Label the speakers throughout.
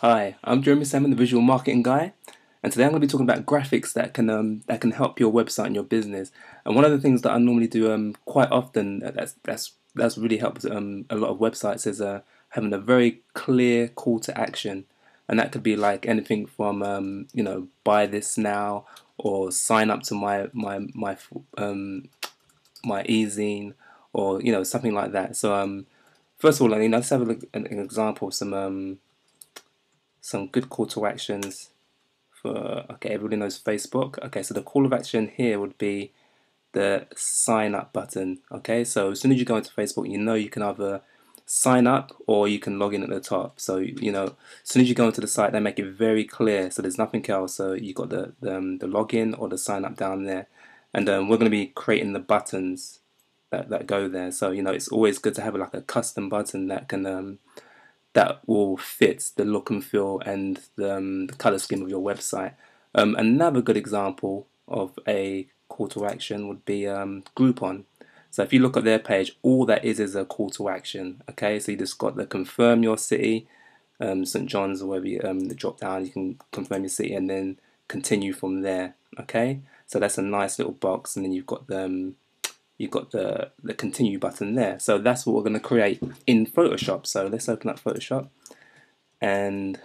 Speaker 1: Hi, I'm Jeremy Salmon, the visual marketing guy, and today I'm going to be talking about graphics that can help your website and your business. And one of the things that I normally do quite often that's really helped a lot of websites is having a very clear call to action, and that could be like anything from buy this now or sign up to my e-zine or something like that. So first of all, let's have a look at an example of some good call to actions for, okay, everybody knows Facebook. Okay, so the call of action here would be the sign up button. Okay, so as soon as you go into Facebook, you can either sign up or you can log in at the top. So as soon as you go into the site, they make it very clear, so there's nothing else. So you got the login or the sign up down there, and we're going to be creating the buttons that go there. So it's always good to have like a custom button that will fit the look and feel and the color scheme of your website. Another good example of a call to action would be Groupon. So if you look at their page, all that is a call to action. Okay, so you just got the confirm your city, St. John's or wherever the drop down, you can confirm your city and then continue from there. Okay, so that's a nice little box, and then you've got the continue button there. So that's what we're going to create in Photoshop. So let's open up Photoshop and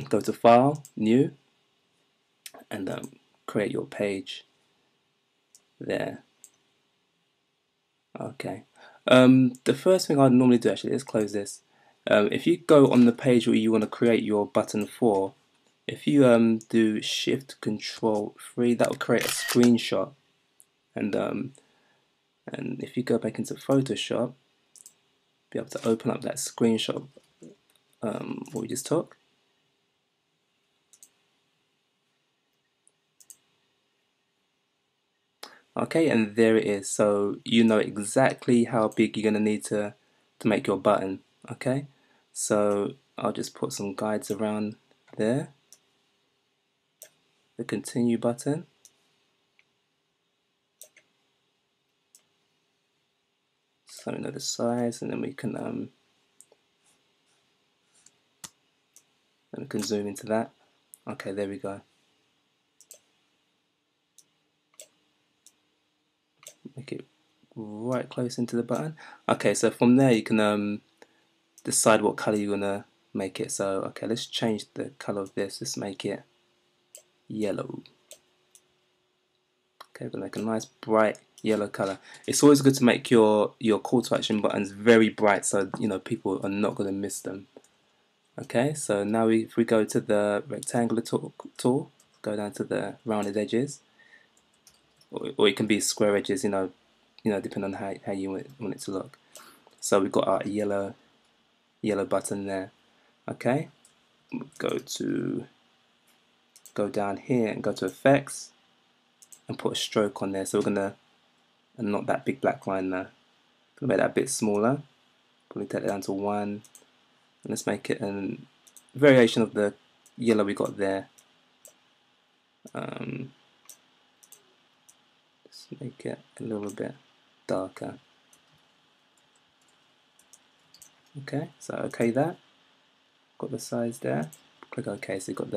Speaker 1: go to File, New, and create your page there. Okay. The first thing I'd normally do, actually, let's close this. If you go on the page where you want to create your button for, if you do Shift Control 3, that will create a screenshot. And if you go back into Photoshop, be able to open up that screenshot what we just took. Okay, and there it is. So you know exactly how big you're gonna need to make your button. Okay, so I'll just put some guides around there. The continue button. So we know the size, and then we can zoom into that. Okay, there we go. Make it right close into the button. Okay, so from there you can decide what color you're gonna make it. So okay, let's change the color of this. Let's make it yellow. Okay, we're gonna make a nice bright yellow color. It's always good to make your call to action buttons very bright, so people are not gonna miss them. Okay, so now if we go to the rectangular tool, go down to the rounded edges, or it can be square edges, depending on how you want it to look. So we've got our yellow button there. Okay, go down here and go to effects and put a stroke on there. So we're gonna, and not that big black line there. Gonna make that a bit smaller. Probably take it down to 1. And let's make it a variation of the yellow we got there. Let's make it a little bit darker. Okay, so okay that. Got the size there. Click OK, so you've got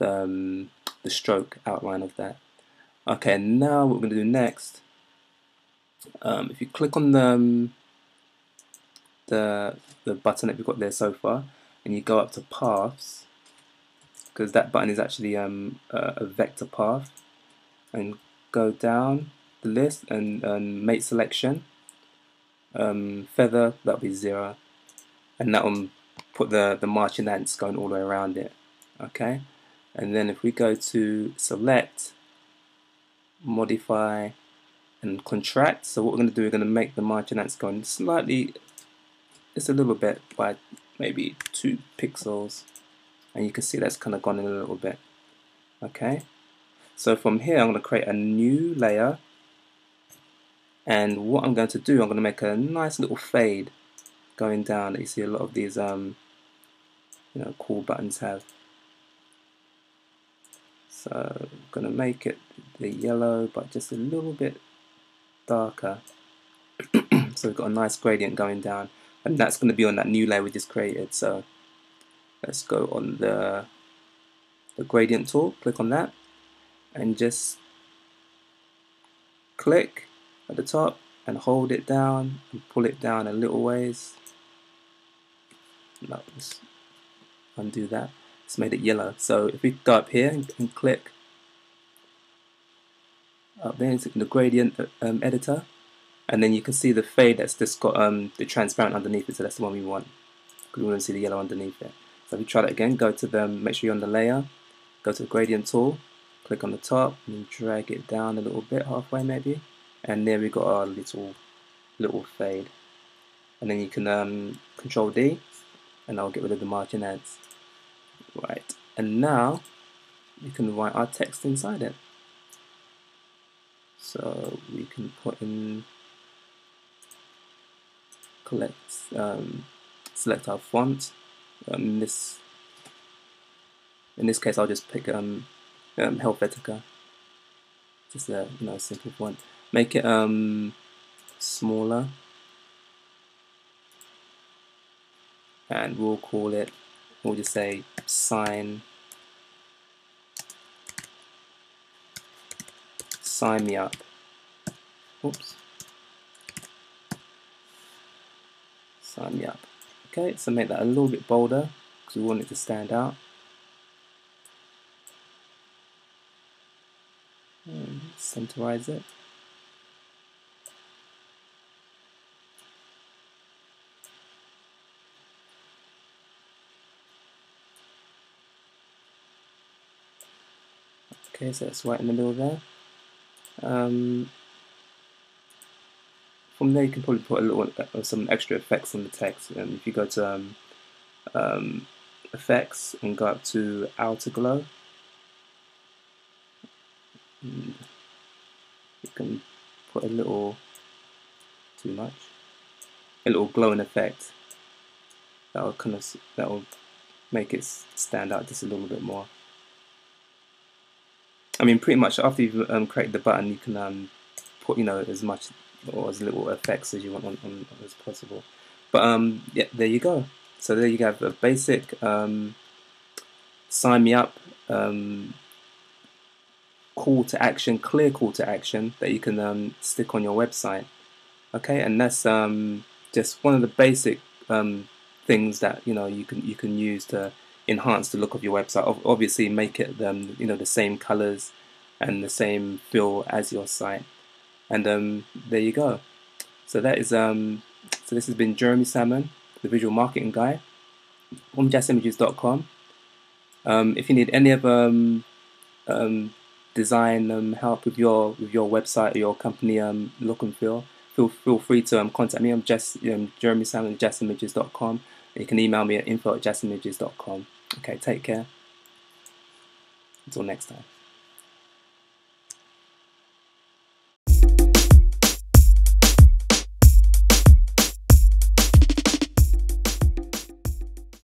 Speaker 1: the stroke outline of that. Okay, now what we're going to do next, if you click on the button that we've got there so far, and you go up to paths, because that button is actually a vector path, and go down the list and make selection, feather, that'll be 0, and that will put the marching ants going all the way around it. Okay, and then if we go to select, modify, and contract, so what we're going to do, we're going to make the margin ants going slightly, just a little bit, by maybe 2 pixels, and you can see that's kind of gone in a little bit. Okay, so from here I'm going to create a new layer, and what I'm going to do, I'm going to make a nice little fade going down that you see a lot of these cool buttons have. So I'm going to make it the yellow but just a little bit darker. So we've got a nice gradient going down, and that's going to be on that new layer we just created. So let's go on the gradient tool, click on that, and just click at the top and hold it down and pull it down a little ways. No, let's undo that. It's made it yellow. So if we go up here and click up there in the gradient editor, and then you can see the fade that's just got the transparent underneath it, so that's the one we want, because we want to see the yellow underneath it. So if we try that again, go to the, make sure you're on the layer, go to the gradient tool, click on the top, and drag it down a little bit, halfway maybe, and there we got our little fade. And then you can Control D, and I'll get rid of the margin ads. Right, and now we can write our text inside it. So we can put in, select our font. In this case, I'll just pick Helvetica, just a simple font. Make it smaller, and we'll call it. We'll just say sign me up. Oops. Sign me up. Okay, so make that a little bit bolder because we want it to stand out. And centerize it. Okay, so it's right in the middle there. From there, you can probably put a little some extra effects on the text. If you go to effects and go up to outer glow, you can put a little, too much, a little glowing effect. That will make it stand out just a little bit more. I mean, pretty much after you've created the button, you can put as much or as little effects as you want on as possible. But yeah, there you go. So there you have a basic sign me up call to action, clear call to action that you can stick on your website. Okay, and that's just one of the basic things that you can use to enhance the look of your website. Obviously, make it the same colors and the same feel as your site. And there you go. So that is so this has been Jeremy Salmon, the visual marketing guy from jassimages.com. If you need any other design help with your website or your company look and feel free to contact me. I'm Jeremy Salmon at jassimages.com. You can email me at info@jassimages.com. Okay, take care. Until next time.